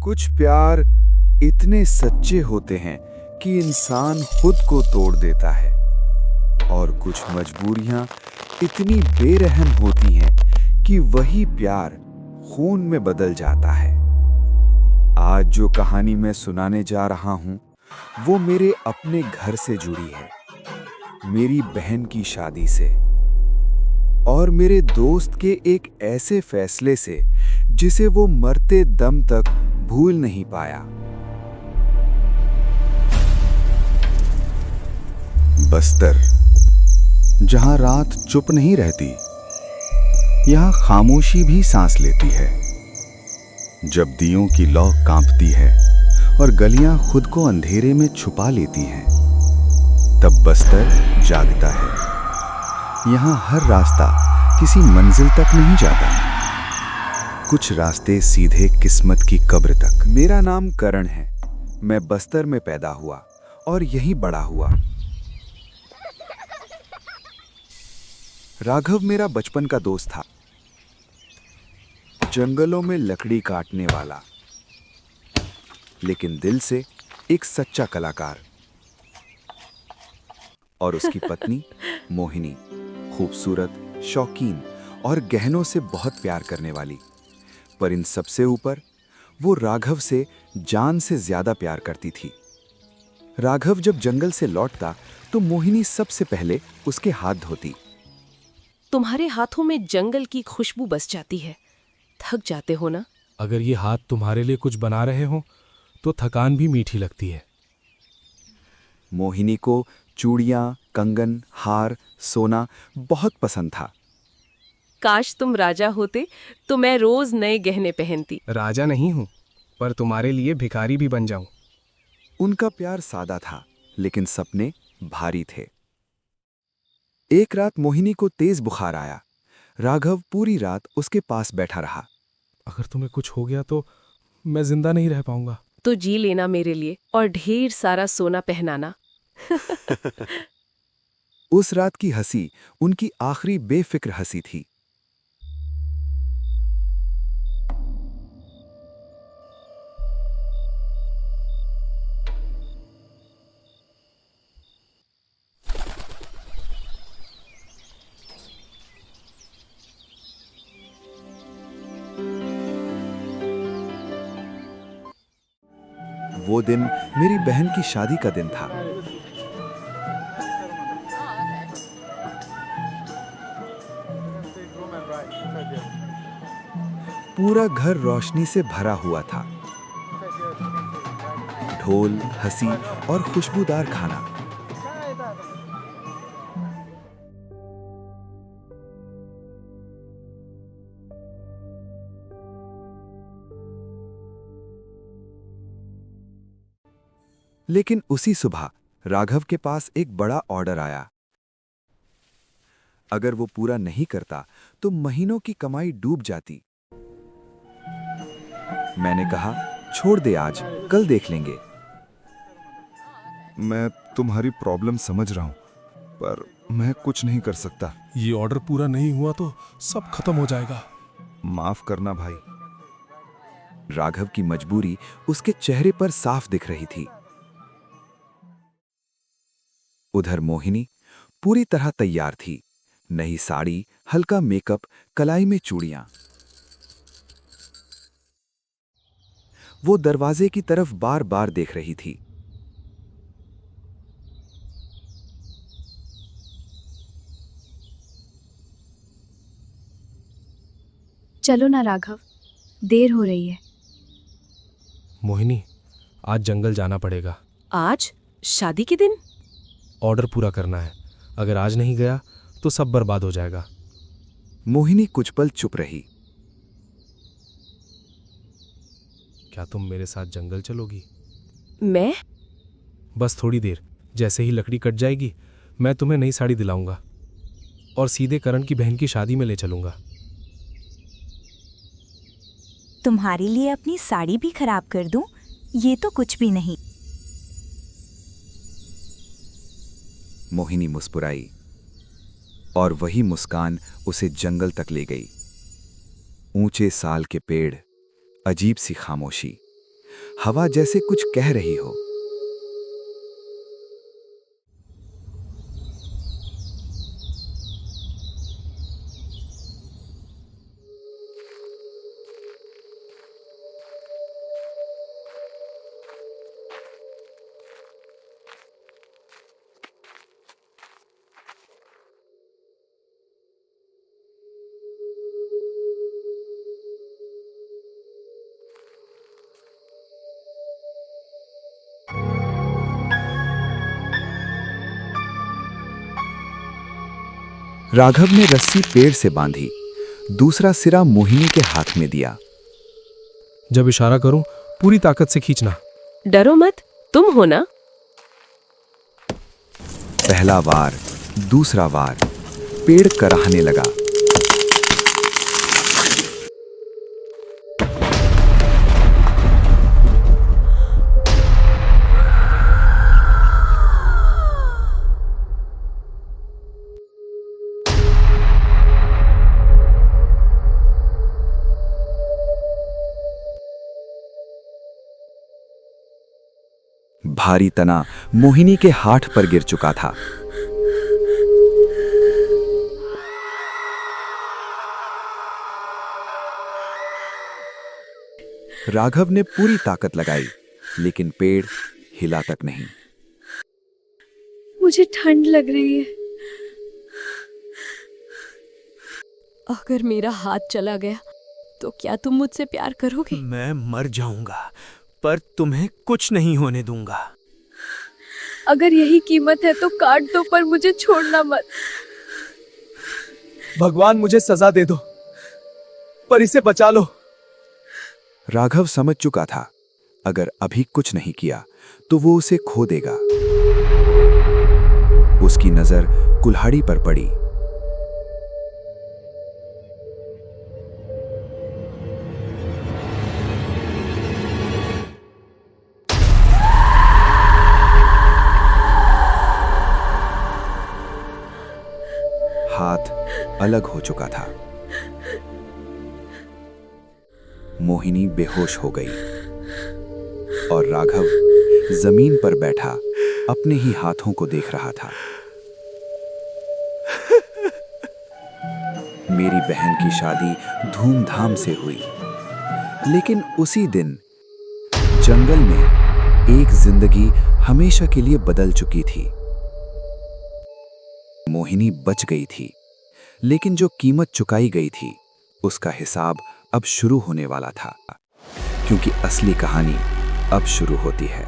कुछ प्यार इतने सच्चे होते हैं कि इंसान खुद को तोड़ देता है, और कुछ मजबूरियां इतनी बेरहम होती हैं कि वही प्यार खून में बदल जाता है। आज जो कहानी मैं सुनाने जा रहा हूं, वो मेरे अपने घर से जुड़ी है, मेरी बहन की शादी से, और मेरे दोस्त के एक ऐसे फैसले से जिसे वो मरते दम तक भूल नहीं पाया। बस्तर, जहां रात चुप नहीं रहती, यहां खामोशी भी सांस लेती है। जब दियों की लौ कांपती है और गलियां खुद को अंधेरे में छुपा लेती हैं, तब बस्तर जागता है। यहां हर रास्ता किसी मंजिल तक नहीं जाता, कुछ रास्ते सीधे किस्मत की कब्र तक। मेरा नाम करण है, मैं बस्तर में पैदा हुआ और यहीं बड़ा हुआ। राघव मेरा बचपन का दोस्त था, जंगलों में लकड़ी काटने वाला, लेकिन दिल से एक सच्चा कलाकार। और उसकी पत्नी मोहिनी, खूबसूरत, शौकीन और गहनों से बहुत प्यार करने वाली। पर इन सबसे ऊपर वो राघव से जान से ज्यादा प्यार करती थी। राघव जब जंगल से लौटता तो मोहिनी सबसे पहले उसके हाथ धोती। तुम्हारे हाथों में जंगल की खुशबू बस जाती है, थक जाते हो ना? अगर ये हाथ तुम्हारे लिए कुछ बना रहे हो तो थकान भी मीठी लगती है। मोहिनी को चूड़ियां, कंगन, हार, सोना बहुत पसंद था। काश तुम राजा होते तो मैं रोज नए गहने पहनती। राजा नहीं हूं, पर तुम्हारे लिए भिखारी भी बन जाऊं। उनका प्यार सादा था, लेकिन सपने भारी थे। एक रात मोहिनी को तेज बुखार आया। राघव पूरी रात उसके पास बैठा रहा। अगर तुम्हें कुछ हो गया तो मैं जिंदा नहीं रह पाऊंगा। तो जी लेना मेरे लिए और ढेर सारा सोना पहनाना। उस रात की हंसी उनकी आखिरी बेफिक्र हंसी थी। वो दिन मेरी बहन की शादी का दिन था। पूरा घर रोशनी से भरा हुआ था। ढोल, हंसी और खुशबूदार खाना। लेकिन उसी सुबह राघव के पास एक बड़ा ऑर्डर आया। अगर वो पूरा नहीं करता तो महीनों की कमाई डूब जाती। मैंने कहा, छोड़ दे, आज कल देख लेंगे। मैं तुम्हारी प्रॉब्लम समझ रहा हूं, पर मैं कुछ नहीं कर सकता। ये ऑर्डर पूरा नहीं हुआ तो सब खत्म हो जाएगा। माफ करना भाई। राघव की मजबूरी उसके चेहरे पर साफ दिख रही थी। उधर मोहिनी पूरी तरह तैयार थी। नई साड़ी, हल्का मेकअप, कलाई में चूड़ियां। वो दरवाजे की तरफ बार बार देख रही थी। चलो ना राघव, देर हो रही है। मोहिनी, आज जंगल जाना पड़ेगा। आज शादी के दिन? ऑर्डर पूरा करना है। अगर आज नहीं गया तो सब बर्बाद हो जाएगा। मोहिनी कुछ पल चुप रही। क्या तुम मेरे साथ जंगल चलोगी? मैं? बस थोड़ी देर। जैसे ही लकड़ी कट जाएगी मैं तुम्हें नई साड़ी दिलाऊंगा और सीधे करण की बहन की शादी में ले चलूंगा। तुम्हारे लिए अपनी साड़ी भी खराब कर दूं? ये तो कुछ भी नहीं। मोहिनी मुस्कुराई। और वही मुस्कान उसे जंगल तक ले गई। ऊंचे साल के पेड़, अजीब सी खामोशी, हवा जैसे कुछ कह रही हो। राघव ने रस्सी पेड़ से बांधी, दूसरा सिरा मोहिनी के हाथ में दिया। जब इशारा करूं पूरी ताकत से खींचना। डरो मत, तुम हो ना। पहला वार, दूसरा वार, पेड़ कराहने लगा। भारी तना मोहिनी के हाथ पर गिर चुका था। राघव ने पूरी ताकत लगाई, लेकिन पेड़ हिला तक नहीं। मुझे ठंड लग रही है। अगर मेरा हाथ चला गया तो क्या तुम मुझसे प्यार करोगे? मैं मर जाऊंगा पर तुम्हें कुछ नहीं होने दूंगा। अगर यही कीमत है तो काट दो, पर मुझे छोड़ना मत। भगवान मुझे सजा दे दो, पर इसे बचा लो। राघव समझ चुका था, अगर अभी कुछ नहीं किया तो वो उसे खो देगा। उसकी नजर कुल्हाड़ी पर पड़ी। हाथ अलग हो चुका था। मोहिनी बेहोश हो गई और राघव जमीन पर बैठा अपने ही हाथों को देख रहा था। मेरी बहन की शादी धूमधाम से हुई, लेकिन उसी दिन जंगल में एक जिंदगी हमेशा के लिए बदल चुकी थी। मोहिनी बच गई थी, लेकिन जो कीमत चुकाई गई थी उसका हिसाब अब शुरू होने वाला था, क्योंकि असली कहानी अब शुरू होती है।